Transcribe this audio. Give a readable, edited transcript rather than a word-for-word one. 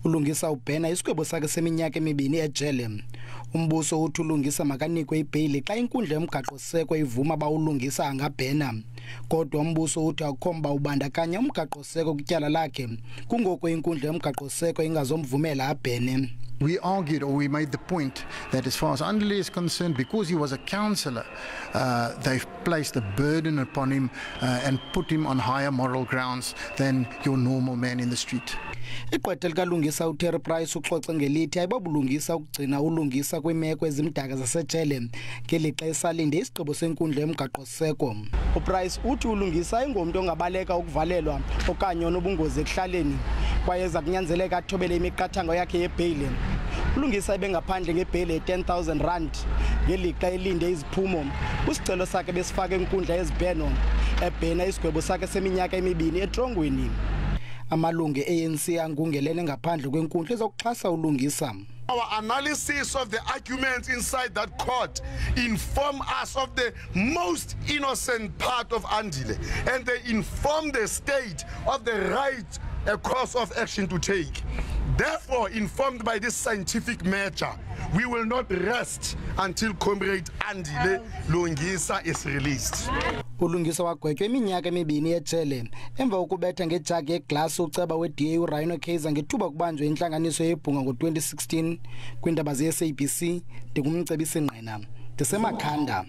Ulungisa ubhena isigwebo sakhe seminyaka emibini ejele. Umbuso uthi Ulungisa makanikwe ibhayili xa inkundla yomgaqo seko ivuma ba Ulungisa angabhena. Kodwa umbuso uthi akukhomba ubandakanya umgaqo seko kutyala lakhe kungoko inkundla yomgaqo seko ingazomvumela abhene. We argued, or we made the point, that as far as Andile is concerned, because he was a councillor, they've placed a burden upon him and put him on higher moral grounds than your normal man in the street. Igqwetha likalungisa uTerry Price uxoxe ngelithi ayibabulungisa ukugcina ulungisa kwimeko ezimdaka zasejele ngelixa esalinde isigqibo senkundla yomgaqo seko. uPrice uthi ulungisa ingomntu ongabaleka ukuvalelwa okanye onobungozi ekuhlaleni kwaye eza kunyanzeleka athobele imiqathango yakhe yebhayili. Ulungisa ebengaphandle ngebhayili ye R10,000 ngelixa elinde iziphumo. Usicelo sakhe besifaka enkundla yezibheno ebhena isigwebo sakhe seminyaka emibini etrongweni. Amalungu ANC angungelene ngaphandle kwenkundla ezokuxhasa ulungisa. Our analysis of the arguments inside that court inform us of the most innocent part of Andile, and they inform the state of the right course of action to take. Therefore, informed by this scientific measure, we will not rest until Comrade Andile Lungisa is released. Ulungisa wagwetywa iminyaka emibini ejele emva kokubetha ngejagi yeglasi uceba we-DA uRhino Kaiser ngethuba kubanjwe intlanganiso yebhunga ngo-2016 kwindaba ze-SABC ndingumcebisi ngqina ndisemakhanda.